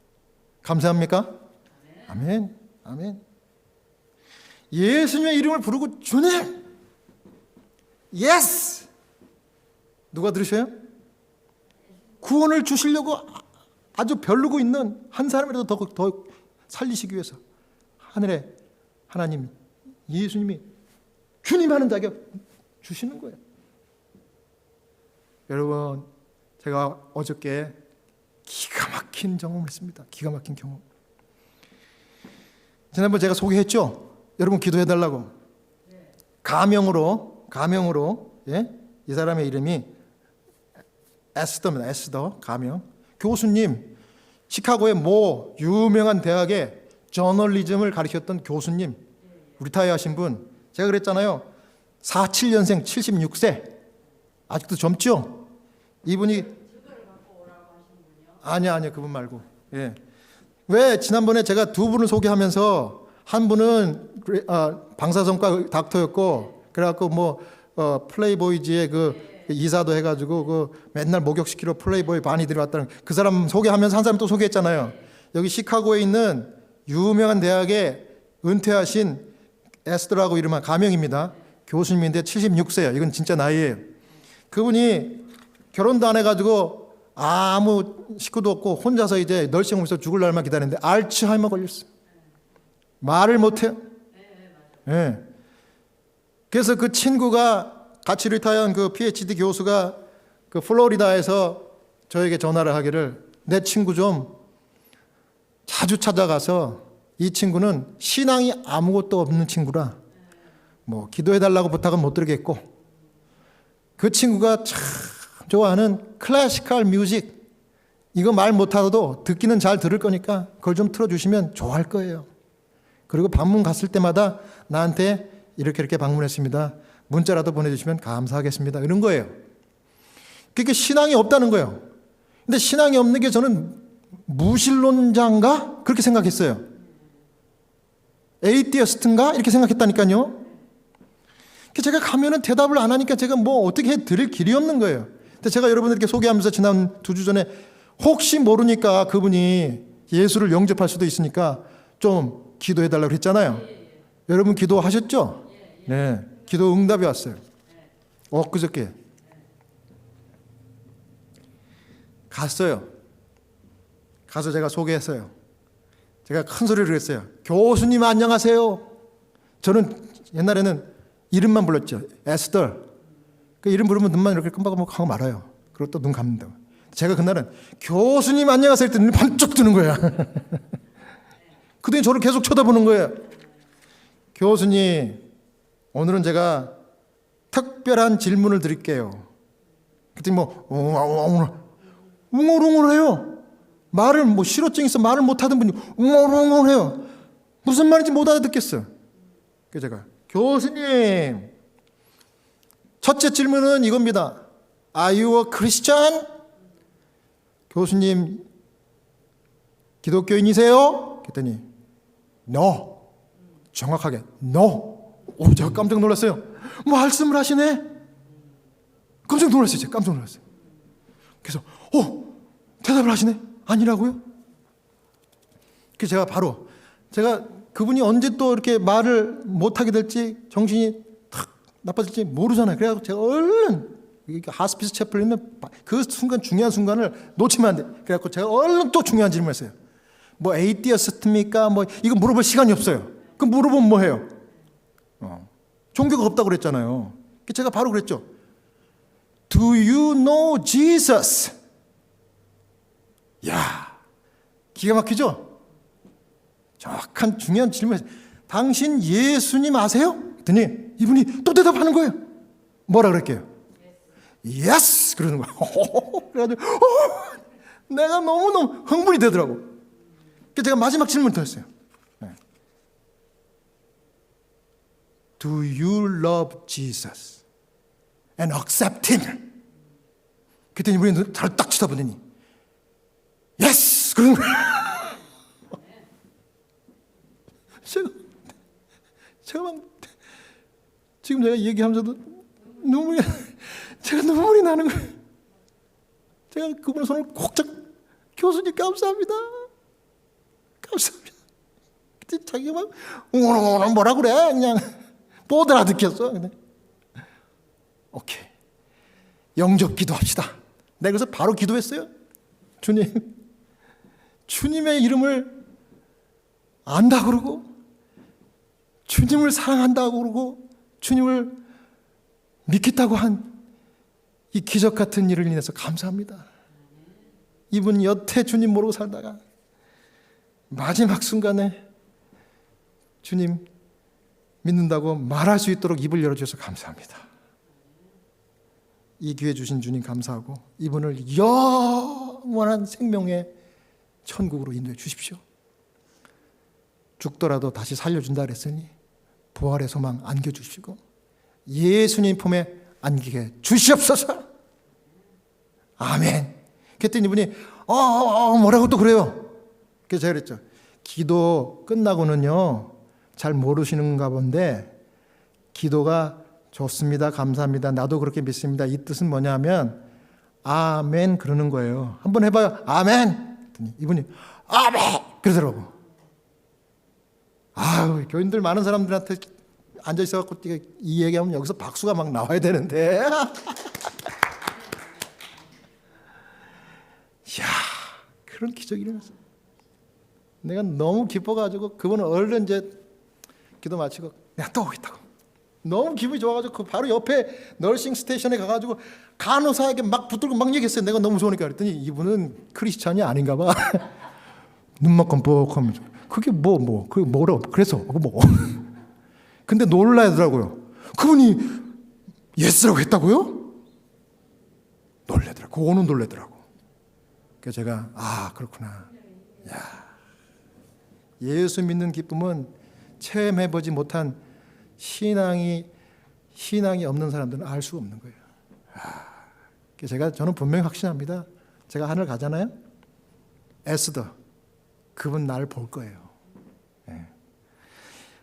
감사합니까? 아멘. 아멘. 예수님의 이름을 부르고 주님, 예스! 누가 들으셔요? 구원을 주시려고 아주 벼르고 있는 한 사람이라도 더 살리시기 위해서 하늘에 하나님, 예수님이 주님 하는 자격 주시는 거예요. 여러분, 제가 어저께 기가 막힌 경험을 했습니다. 기가 막힌 경험. 지난번 제가 소개했죠? 여러분 기도해달라고. 가명으로 예? 이 사람의 이름이 에스더입니다. 에스더 가명. 교수님, 시카고의 모 유명한 대학의 저널리즘을 가르쳤던 교수님, 리타이어 하신 분. 제가 그랬잖아요. 47년생 76세. 아직도 젊죠? 이분이 아니야 그분 말고. 예. 왜 지난번에 제가 두 분을 소개하면서 한 분은 방사선과 닥터였고, 그래갖고 뭐 플레이보이즈의 그 이사도 해가지고 그 맨날 목욕시키러 플레이보이 바니들이 왔다는 그 사람 소개하면서 한 사람 또 소개했잖아요. 여기 시카고에 있는 유명한 대학에 은퇴하신 에스더라고 이름한 가명입니다. 교수님인데 76세예요. 이건 진짜 나이예요. 그분이 결혼도 안 해가지고 아무 식구도 없고 혼자서 이제 널싱홈에서 죽을 날만 기다리는데 알츠하이머 걸렸어요. 말을 못해요. 네. 그래서 그 친구가 같이 리타이어한 그 PhD 교수가 그 플로리다에서 저에게 전화를 하기를, 내 친구 좀 자주 찾아가서, 이 친구는 신앙이 아무것도 없는 친구라 뭐 기도해달라고 부탁은 못 드리겠고, 그 친구가 참 좋아하는 클래시컬 뮤직, 이거 말 못하도 듣기는 잘 들을 거니까 그걸 좀 틀어주시면 좋아할 거예요. 그리고 방문 갔을 때마다 나한테 이렇게 방문했습니다, 문자라도 보내주시면 감사하겠습니다, 이런 거예요. 그게 신앙이 없다는 거예요. 근데 신앙이 없는 게 저는 무신론자인가? 그렇게 생각했어요. 에이티어스트인가? 이렇게 생각했다니까요. 제가 가면은 대답을 안 하니까 제가 뭐 어떻게 해드릴 길이 없는 거예요. 근데 제가 여러분들께 소개하면서 지난 2주 전에 혹시 모르니까 그분이 예수를 영접할 수도 있으니까 좀 기도해달라고 했잖아요. 여러분 기도하셨죠? 네, 기도 응답이 왔어요. 엊그저께 갔어요. 가서 제가 소개했어요. 제가 큰 소리를 했어요. 교수님 안녕하세요. 저는 옛날에는 이름만 불렀죠. 에스더. 그 이름 부르면 눈만 이렇게 끔박끔박 하고 말아요. 그리고 또 눈 감는다고. 제가 그날은 교수님 안녕하세요 했더니 눈이 반쪽 뜨는 거야. 그더니 저를 계속 쳐다보는 거예요. 교수님, 오늘은 제가 특별한 질문을 드릴게요. 그랬더니 뭐 웅얼웅얼해요. 말을 뭐 실어증 있어 말을 못하던 분이 웅얼웅얼해요. 무슨 말인지 못 알아듣겠어요. 그래서 제가 교수님, 첫째 질문은 이겁니다. Are you a Christian? 교수님, 기독교인이세요? 그랬더니 No. 정확하게 No. 제가 깜짝 놀랐어요. 말씀을 하시네. 깜짝 놀랐어요. 제가 깜짝 놀랐어요. 그래서 대답을 하시네. 아니라고요? 그래서 제가 그분이 언제 또 이렇게 말을 못하게 될지, 정신이 탁 나빠질지 모르잖아요. 그래서 제가 얼른 하스피스 채플린은 그 순간, 중요한 순간을 놓치면 안 돼. 그래갖고 제가 얼른 또 중요한 질문을 했어요. 뭐 에이티어스트입니까? 뭐 이거 물어볼 시간이 없어요. 그 물어보면 뭐 해요? 종교가 없다고 그랬잖아요. 제가 바로 그랬죠. Do you know Jesus? 야, 기가 막히죠? 정확한 중요한 질문. 당신 예수님 아세요? 그랬더니 이분이 또 대답하는 거예요. 뭐라 그럴게요? Yes! 그러는 거예요. 그래가지고 내가 너무너무 흥분이 되더라고. 그래서 제가 마지막 질문을 더 했어요. Do you love Jesus and accept Him? 그랬더니 우리 눈을 딱 쳐다보더니 Yes! 그러는 거예요. 제가 막 지금 제가 얘기하면서도 제가 눈물이 나는 거예요. 제가 그분의 손을 꼭 잡고 교수님 감사합니다. 감사합니다. 그때 자기가 막 웅웅웅 뭐라 그래 그냥 못 알아듣겠어. 근데 오케이, 영접 기도합시다. 내가 그래서 바로 기도했어요. 주님의 이름을 안다 그러고 주님을 사랑한다고 그러고 주님을 믿겠다고 한 이 기적 같은 일을 인해서 감사합니다. 이분 여태 주님 모르고 살다가 마지막 순간에 주님 믿는다고 말할 수 있도록 입을 열어주셔서 감사합니다. 이 기회 주신 주님 감사하고 이분을 영원한 생명의 천국으로 인도해 주십시오. 죽더라도 다시 살려준다 그랬으니 부활의 소망 안겨주시고 예수님 품에 안기게 주시옵소서. 아멘. 그랬더니 이분이 뭐라고 또 그래요. 그래서 제가 그랬죠. 기도 끝나고는요 잘 모르시는가 본데 기도가 좋습니다, 감사합니다, 나도 그렇게 믿습니다, 이 뜻은 뭐냐면 아멘 그러는 거예요. 한번 해봐요. 아멘. 그랬더니 이분이 아멘 그러더라고. 아유, 교인들 많은 사람들한테 앉아 있어갖고 이 얘기하면 여기서 박수가 막 나와야 되는데. 야, 그런 기적이 일어났어. 내가 너무 기뻐가지고 그분은 얼른 이제 기도 마치고 내가 또 오겠다고. 너무 기분이 좋아가지고 그 바로 옆에 너싱 스테이션에 가가지고 간호사에게 막 붙들고 막 얘기했어요. 내가 너무 좋으니까. 그랬더니 이분은 크리스찬이 아닌가 봐. 눈만 껌뻑하면서 그게 그게 뭐라고 그래서 뭐. 근데 놀라더라고요. 그분이 예스라고 했다고요? 놀래더라고. 그거는 놀래더라고. 그래서 제가 그렇구나. 야, 예수 믿는 기쁨은 체험해보지 못한 신앙이 없는 사람들은 알 수가 없는 거예요. 그래서 저는 분명히 확신합니다. 제가 하늘 가잖아요. 에스더 그분 나를 볼 거예요.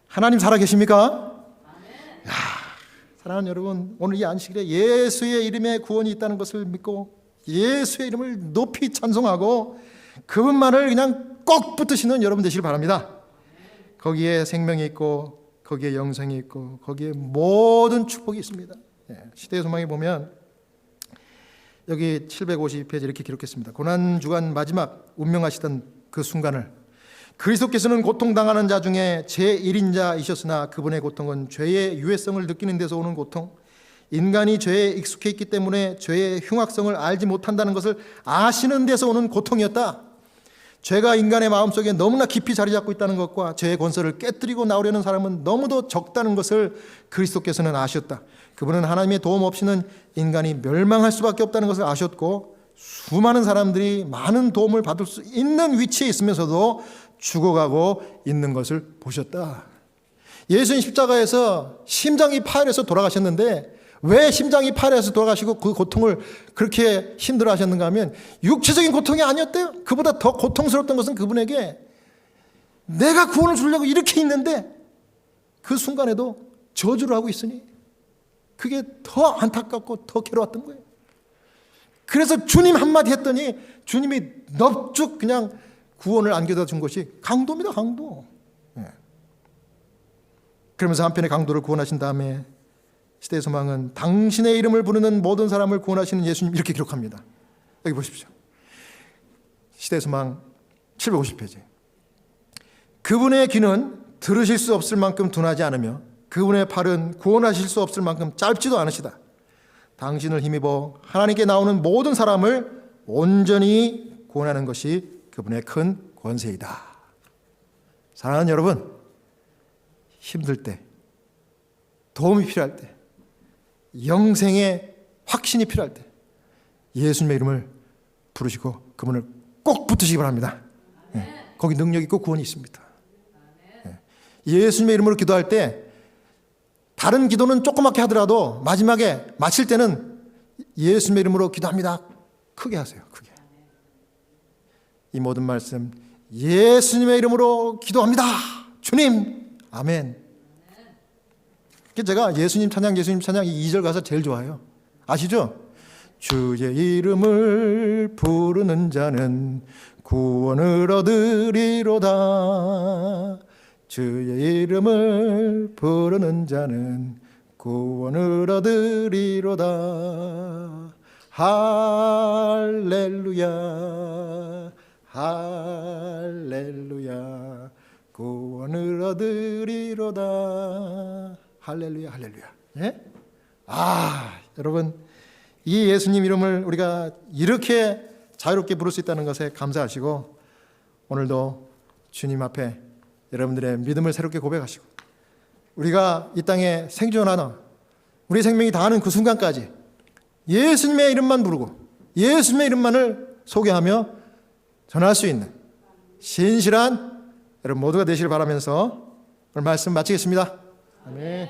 하나님 살아계십니까? 사랑하는 여러분, 오늘 이 안식일에 예수의 이름에 구원이 있다는 것을 믿고 예수의 이름을 높이 찬송하고 그분만을 그냥 꼭 붙드시는 여러분 되시길 바랍니다. 거기에 생명이 있고 거기에 영생이 있고 거기에 모든 축복이 있습니다. 시대의 소망에 보면 여기 752페이지 이렇게 기록했습니다. 고난주간 마지막 운명하시던 그 순간을 그리스도께서는 고통당하는 자 중에 제1인자이셨으나 그분의 고통은 죄의 유해성을 느끼는 데서 오는 고통, 인간이 죄에 익숙해 있기 때문에 죄의 흉악성을 알지 못한다는 것을 아시는 데서 오는 고통이었다. 죄가 인간의 마음속에 너무나 깊이 자리 잡고 있다는 것과 죄의 권세를 깨뜨리고 나오려는 사람은 너무도 적다는 것을 그리스도께서는 아셨다. 그분은 하나님의 도움 없이는 인간이 멸망할 수밖에 없다는 것을 아셨고 수많은 사람들이 많은 도움을 받을 수 있는 위치에 있으면서도 죽어가고 있는 것을 보셨다. 예수님 십자가에서 심장이 파열해서 돌아가셨는데 왜 심장이 파열해서 돌아가시고 그 고통을 그렇게 힘들어 하셨는가 하면 육체적인 고통이 아니었대요. 그보다 더 고통스러웠던 것은 그분에게 내가 구원을 주려고 이렇게 있는데 그 순간에도 저주를 하고 있으니 그게 더 안타깝고 더 괴로웠던 거예요. 그래서 주님 한마디 했더니 주님이 넙죽 그냥 구원을 안겨다 준 것이 강도입니다. 강도. 그러면서 한편의 강도를 구원하신 다음에 시대의 소망은 당신의 이름을 부르는 모든 사람을 구원하시는 예수님, 이렇게 기록합니다. 여기 보십시오. 시대의 소망 750페이지. 그분의 귀는 들으실 수 없을 만큼 둔하지 않으며 그분의 팔은 구원하실 수 없을 만큼 짧지도 않으시다. 당신을 힘입어 하나님께 나오는 모든 사람을 온전히 구원하는 것이 그분의 큰 권세이다. 사랑하는 여러분, 힘들 때, 도움이 필요할 때, 영생의 확신이 필요할 때 예수님의 이름을 부르시고 그분을 꼭 붙으시기 바랍니다. 거기 능력 있고 구원이 있습니다. 예수님의 이름으로 기도할 때 다른 기도는 조그맣게 하더라도 마지막에 마칠 때는 예수님의 이름으로 기도합니다. 크게 하세요. 크게. 이 모든 말씀 예수님의 이름으로 기도합니다. 주님. 아멘. 제가 예수님 찬양 이 2절 가사 제일 좋아해요. 아시죠? 주의 이름을 부르는 자는 구원을 얻으리로다. 주의 이름을 부르는 자는 구원을 얻으리로다. 할렐루야 할렐루야 구원을 얻으리로다. 할렐루야 할렐루야. 예? 여러분, 이 예수님 이름을 우리가 이렇게 자유롭게 부를 수 있다는 것에 감사하시고 오늘도 주님 앞에 여러분들의 믿음을 새롭게 고백하시고 우리가 이 땅에 생존하는 우리 생명이 다하는 그 순간까지 예수님의 이름만 부르고 예수님의 이름만을 소개하며 전할 수 있는 신실한 여러분 모두가 되시길 바라면서 오늘 말씀 마치겠습니다. 아멘.